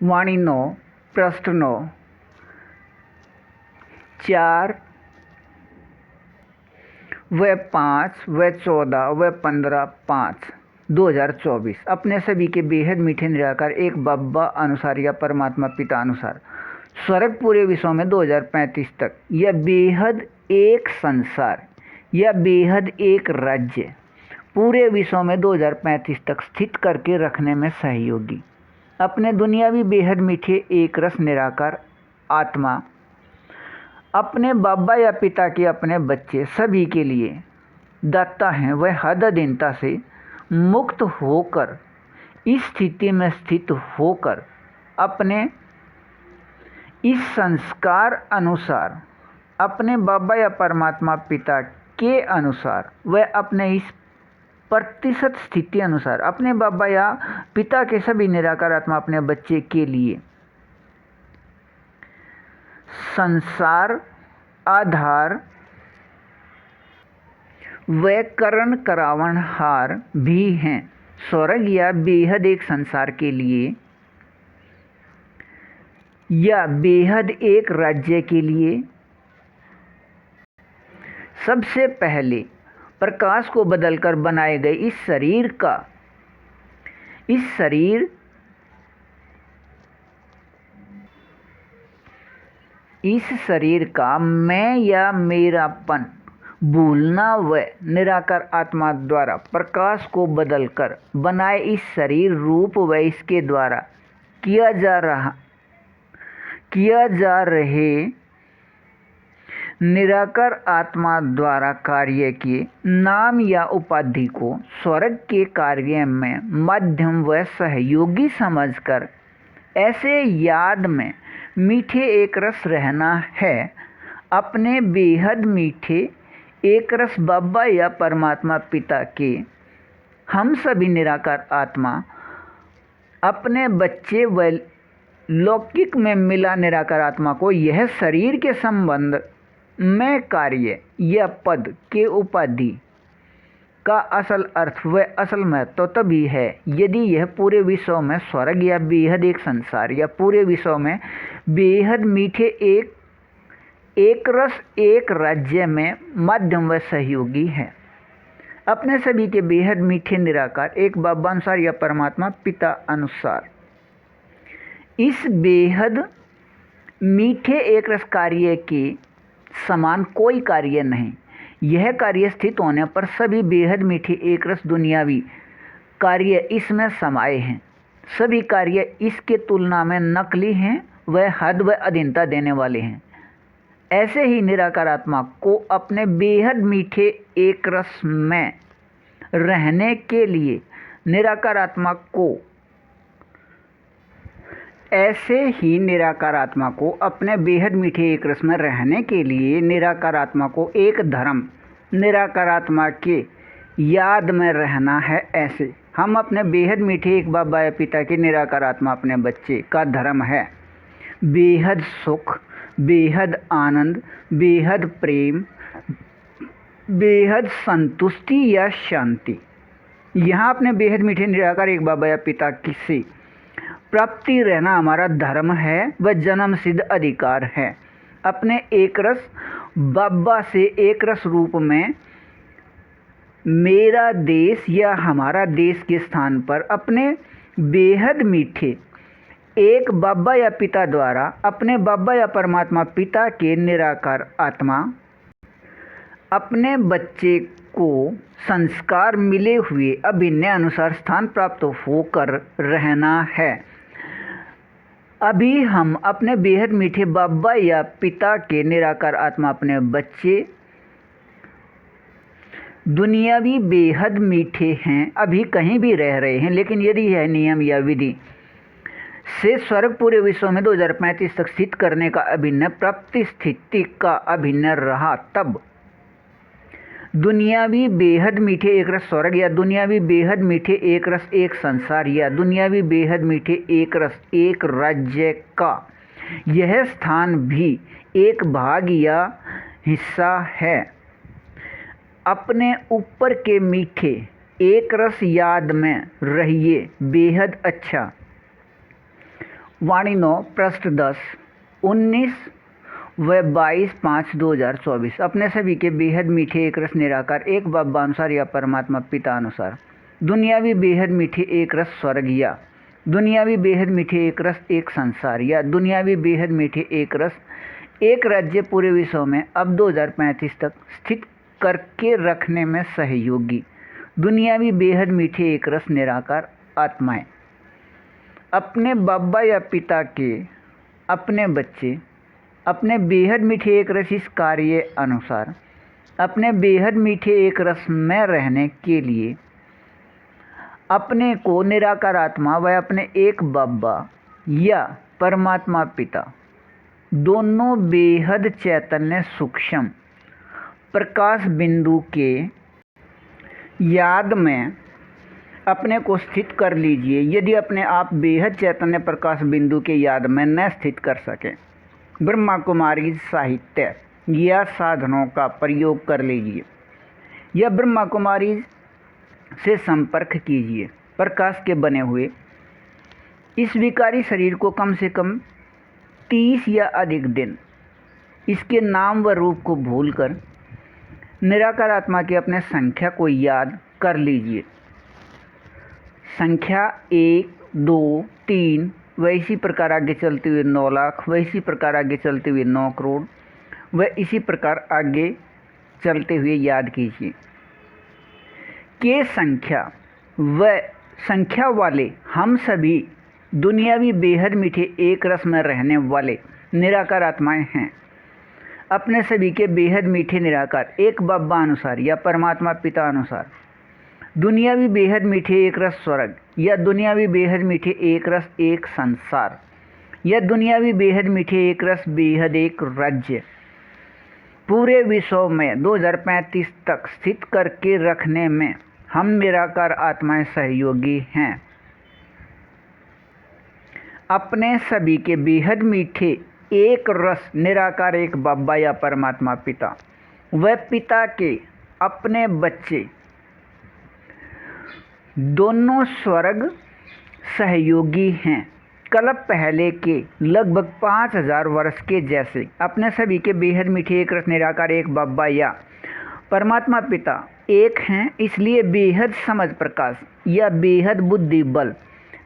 वाणी 9, पृष्ठ 9, 4 व 5 व 14 व 15 5 2024 अपने सभी के बेहद मीठे निराकार एक बाबा अनुसार या परमात्मा पिता अनुसार स्वर्ग पूरे विश्व में 2035 तक यह बेहद एक संसार या बेहद एक राज्य पूरे विश्व में 2035 तक स्थित करके रखने में सहयोगी अपने दुनियावी बेहद मीठे एक रस निराकार आत्मा अपने बाबा या पिता के अपने बच्चे सभी के लिए दाता हैं। वह हद दीनता से मुक्त होकर इस स्थिति में स्थित होकर अपने इस संस्कार अनुसार अपने बाबा या परमात्मा पिता के अनुसार वह अपने इस प्रतिशत स्थिति अनुसार अपने बाबा या पिता के सभी निराकार आत्मा अपने बच्चे के लिए संसार आधार व करण करावण हार भी हैं। स्वर्ग या बेहद एक संसार के लिए या बेहद एक राज्य के लिए सबसे पहले प्रकाश को बदलकर बनाए गए इस शरीर का मैं या मेरापन भूलना व निराकार आत्मा द्वारा प्रकाश को बदलकर बनाए इस शरीर रूप व इसके द्वारा किया जा रहे निराकार आत्मा द्वारा कार्य किए नाम या उपाधि को स्वर्ग के कार्य में माध्यम व सहयोगी समझकर ऐसे याद में मीठे एक रस रहना है। अपने बेहद मीठे एक रस बाबा या परमात्मा पिता के हम सभी निराकार आत्मा अपने बच्चे व लौकिक में मिला निराकार आत्मा को यह शरीर के संबंध में कार्य या पद के उपाधि का असल अर्थ व असल महत्व तभी है यदि यह पूरे विश्व में स्वर्ग या बेहद एक संसार या पूरे विश्व में बेहद मीठे एक रस एक राज्य में माध्यम व सहयोगी है। अपने सभी के बेहद मीठे निराकार एक बाबा अनुसार या परमात्मा पिता अनुसार इस बेहद मीठे एक रस कार्य के समान कोई कार्य नहीं। यह कार्य स्थित होने पर सभी बेहद मीठे एक रस दुनियावी कार्य इसमें समाये हैं। सभी कार्य इसके तुलना में नकली हैं वह हद व अधीनता देने वाले हैं। ऐसे ही निराकार आत्मा को अपने बेहद मीठे एक रस में रहने के लिए निराकार आत्मा को अपने बेहद मीठे एक रस में रहने के लिए निराकार आत्मा को एक धर्म निराकार आत्मा के याद में रहना है। ऐसे हम अपने बेहद मीठे एक बाबा या पिता के निराकार आत्मा अपने बच्चे का धर्म है बेहद सुख बेहद आनंद बेहद प्रेम बेहद संतुष्टि या शांति। यहाँ अपने बेहद मीठे निराकार एक बाबा या पिता से प्राप्ति रहना हमारा धर्म है व जन्म सिद्ध अधिकार है। अपने एक रस बाबा से एक रस रूप में मेरा देश या हमारा देश के स्थान पर अपने बेहद मीठे एक बाबा या पिता द्वारा अपने बाबा या परमात्मा पिता के निराकार आत्मा अपने बच्चे को संस्कार मिले हुए अभिनय अनुसार स्थान प्राप्त होकर रहना है। अभी हम अपने बेहद मीठे बाबा या पिता के निराकार आत्मा अपने बच्चे दुनियावी बेहद मीठे हैं अभी कहीं भी रह रहे हैं। लेकिन यदि यह नियम या विधि से स्वर्ग पूरे विश्व में 2035 तक स्थित करने का अभिनय प्राप्ति स्थिति का अभिनय रहा तब दुनियावी बेहद मीठे एक रस स्वर्ग या दुनियावी बेहद मीठे एक रस एक संसार या दुनियावी बेहद मीठे एक रस एक राज्य का यह स्थान भी एक भाग या हिस्सा है। अपने ऊपर के मीठे एक रस याद में रहिए बेहद अच्छा वाणी 9 पृष्ठ 10, 19 व 22/5/2024। अपने सभी के बेहद मीठे एक रस निराकार एक बाबा अनुसार या परमात्मा पिता अनुसार दुनियावी बेहद मीठे एक रस स्वर्ग या दुनियावी बेहद मीठे एक रस एक संसार या दुनियावी बेहद मीठे एक रस एक राज्य पूरे विश्व में अब 2035 तक स्थित करके रखने में सहयोगी दुनियावी बेहद मीठे एक रस निराकार आत्माएं अपने बाबा या पिता के अपने बच्चे अपने बेहद मीठे एक रस इस कार्य अनुसार अपने बेहद मीठे एक रस में रहने के लिए अपने को निराकार आत्मा व अपने एक बाबा या परमात्मा पिता दोनों बेहद चैतन्य सूक्ष्म प्रकाश बिंदु के याद में अपने को स्थित कर लीजिए। यदि अपने आप बेहद चैतन्य प्रकाश बिंदु के याद में न स्थित कर सकें, ब्रह्मा कुमारी साहित्य या साधनों का प्रयोग कर लीजिए या ब्रह्मा कुमारी से संपर्क कीजिए। प्रकाश के बने हुए इस विकारी शरीर को कम से कम 30 या अधिक दिन इसके नाम व रूप को भूलकर निराकार आत्मा की अपने संख्या को याद कर लीजिए। संख्या 1, 2, 3 व इसी प्रकार आगे चलते हुए 9 लाख व इसी प्रकार आगे चलते हुए 9 करोड़ व इसी प्रकार आगे चलते हुए याद कीजिए के संख्या व संख्या वाले हम सभी दुनियावी बेहद मीठे एक रस में रहने वाले निराकार आत्माएं हैं। अपने सभी के बेहद मीठे निराकार एक बाबा अनुसार या परमात्मा पिता अनुसार दुनियावी बेहद मीठे एक रस स्वर्ग या दुनियावी बेहद मीठे एक रस एक संसार या दुनियावी बेहद मीठे एक रस बेहद एक राज्य पूरे विश्व में 2035 तक स्थित करके रखने में हम निराकार आत्माएं सहयोगी हैं। अपने सभी के बेहद मीठे एक रस निराकार एक बाबा या परमात्मा पिता व पिता के अपने बच्चे दोनों स्वर्ग सहयोगी हैं। कल्प पहले के लगभग 5000 वर्ष के जैसे अपने सभी के बेहद मीठे एक रस निराकार एक बाबा या परमात्मा पिता एक हैं। इसलिए बेहद समझ प्रकाश या बेहद बुद्धि बल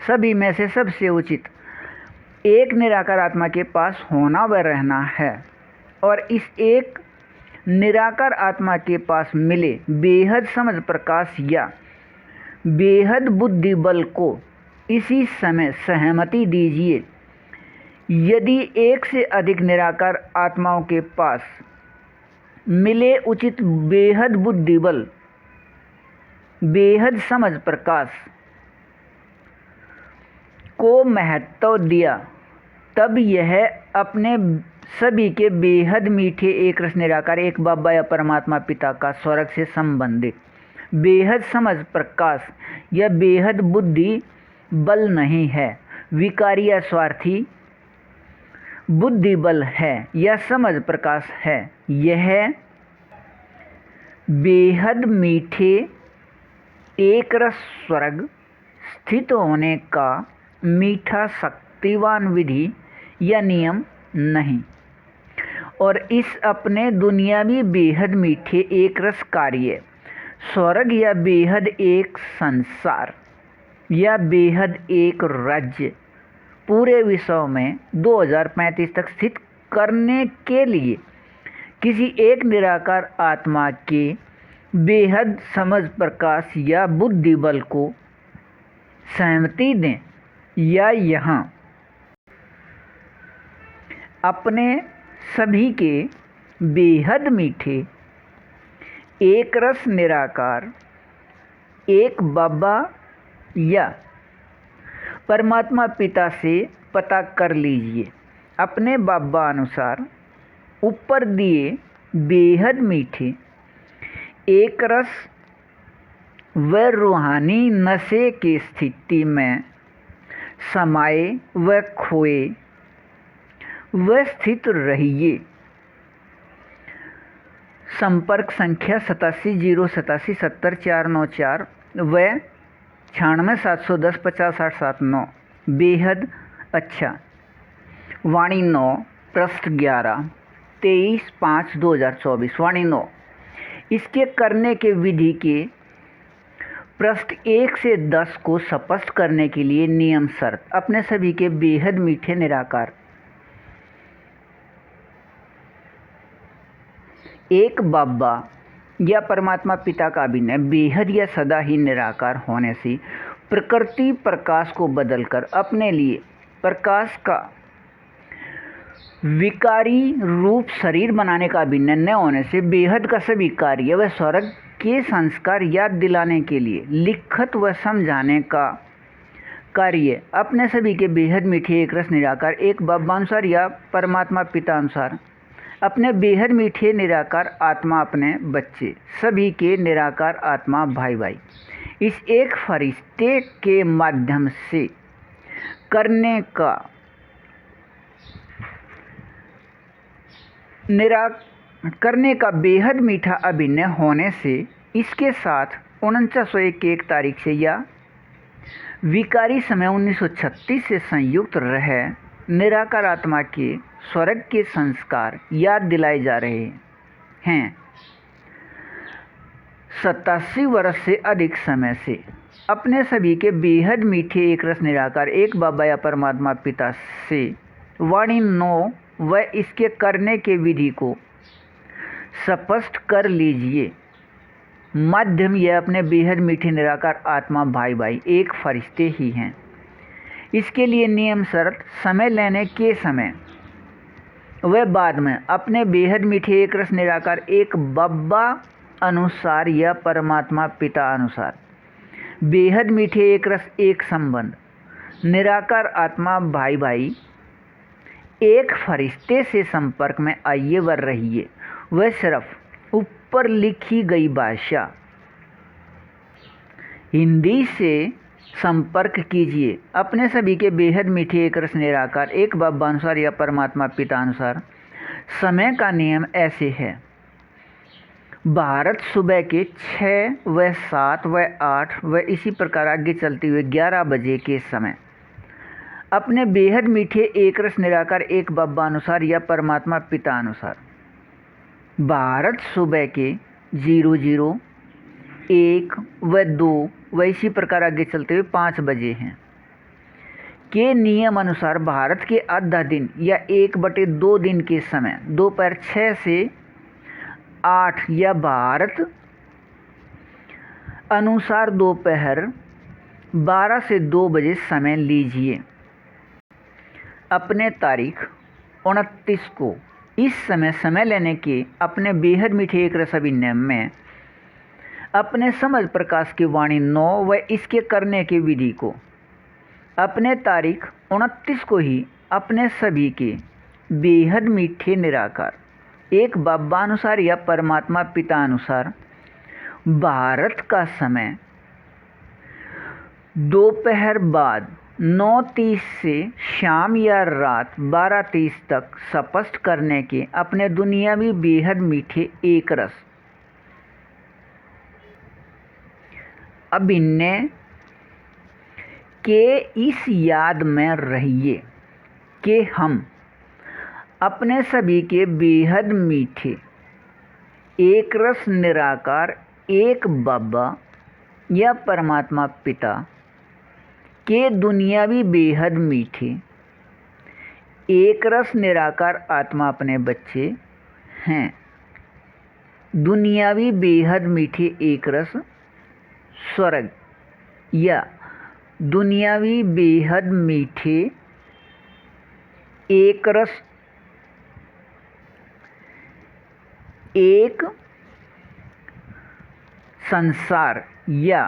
सभी में से सबसे उचित एक निराकार आत्मा के पास होना व रहना है और इस एक निराकार आत्मा के पास मिले बेहद समझ प्रकाश या बेहद बुद्धि बल को इसी समय सहमति दीजिए। यदि एक से अधिक निराकार आत्माओं के पास मिले उचित बेहद बुद्धि बल बेहद समझ प्रकाश को महत्व दिया, तब यह अपने सभी के बेहद मीठे एक रस निराकार एक बाबा या परमात्मा पिता का स्वर्ग से संबंधित बेहद समझ प्रकाश या बेहद बुद्धि बल नहीं है, विकारी या स्वार्थी बुद्धि बल है या समझ प्रकाश है। यह बेहद मीठे एक रस स्वर्ग स्थित होने का मीठा शक्तिवान विधि या नियम नहीं और इस अपने दुनियावी बेहद मीठे एक रस कार्य स्वर्ग या बेहद एक संसार या बेहद एक राज्य पूरे विश्व में 2035 तक स्थित करने के लिए किसी एक निराकार आत्मा के बेहद समझ प्रकाश या बुद्धि बल को सहमति दें या यहाँ अपने सभी के बेहद मीठे एक रस निराकार एक बाबा या परमात्मा पिता से पता कर लीजिए। अपने बाबा अनुसार ऊपर दिए बेहद मीठे एक रस व रूहानी नशे की स्थिति में समाये व खोए व स्थित रहिए। संपर्क संख्या 8707070494 व 96 710 50 879 बेहद अच्छा, वाणी 9 पृष्ठ 11 23/5/2024 वाणी 9 इसके करने के विधि के पृष्ठ 1 से 10 को स्पष्ट करने के लिए नियम शर्त अपने सभी के बेहद मीठे निराकार एक बाबा या परमात्मा पिता का अभिनय बेहद या सदा ही निराकार होने से प्रकृति प्रकाश को बदलकर अपने लिए प्रकाश का विकारी रूप शरीर बनाने का अभिनय न होने से बेहद का सभी कार्य व स्वर्ग के संस्कार याद दिलाने के लिए लिखत व समझाने का कार्य अपने सभी के बेहद मीठे एक रस निराकार एक बाबा अनुसार या परमात्मा पिता अनुसार अपने बेहद मीठे निराकार आत्मा अपने बच्चे सभी के निराकार आत्मा भाई भाई इस एक फरिश्ते के माध्यम से करने का बेहद मीठा अभिनय होने से इसके साथ 4901 तारीख से या विकारी समय 1936 से संयुक्त रहे निराकार आत्मा के स्वर्ग के संस्कार याद दिलाए जा रहे हैं। 87 वर्ष से अधिक समय से अपने सभी के बेहद मीठे एक रस निराकार एक बाबा या परमात्मा पिता से वाणी 9 व इसके करने के विधि को स्पष्ट कर लीजिए। माध्यम यह अपने बेहद मीठे निराकार आत्मा भाई भाई एक फरिश्ते ही हैं। इसके लिए नियम शर्त समय लेने के समय व बाद में अपने बेहद मीठे एक रस निराकार एक बाबा अनुसार या परमात्मा पिता अनुसार बेहद मीठे एक रस एक संबंध निराकार आत्मा भाई भाई एक फरिश्ते से संपर्क में आइए व रहिए। वह सिर्फ ऊपर लिखी गई भाषा हिंदी से संपर्क कीजिए। अपने सभी के बेहद मीठे एक रस निराकार एक बाबा अनुसार या परमात्मा पिता अनुसार समय का नियम ऐसे है। भारत सुबह के 6 व 7 व 8 व इसी प्रकार आगे चलते हुए 11 बजे के समय अपने बेहद मीठे एक रस निराकार एक बाबा अनुसार या परमात्मा पिता अनुसार भारत सुबह के 00, 1 व 2 व इसी प्रकार आगे चलते हुए 5 बजे हैं के नियम अनुसार भारत के आधा दिन या 1/2 दिन के समय दोपहर 6 से 8 या भारत अनुसार दोपहर 12 से 2 बजे समय लीजिए। अपने तारीख 29 को इस समय लेने के अपने बेहद मीठे एक रस अभिनय में अपने समझ प्रकाश की वाणी 9 व इसके करने के विधि को अपने तारीख 29 को ही अपने सभी के बेहद मीठे निराकार एक बाबा अनुसार या परमात्मा पिता अनुसार भारत का समय दोपहर बाद 9:30 से शाम या रात 12:30 तक स्पष्ट करने के अपने दुनियावी बेहद मीठे एक रस अभिनय के इस याद में रहिए कि हम अपने सभी के बेहद मीठे एक रस निराकार एक बाबा या परमात्मा पिता के दुनियावी बेहद मीठे एक रस निराकार आत्मा अपने बच्चे हैं। दुनियावी बेहद मीठे एक रस स्वर्ग या दुनियावी बेहद मीठे एक रस एक संसार या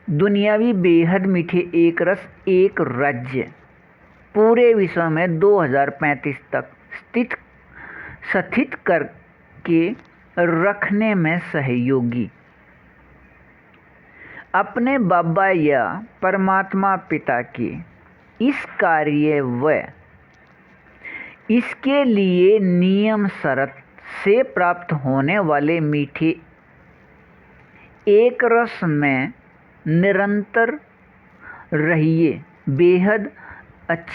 दुनियावी बेहद मीठे एक रस एक राज्य पूरे विश्व में 2035 तक स्थित करके रखने में सहयोगी अपने बाबा या परमात्मा पिता के इस कार्य व इसके लिए नियम शर्त से प्राप्त होने वाले मीठे एक रस में निरंतर रहिए। बेहद अच्छा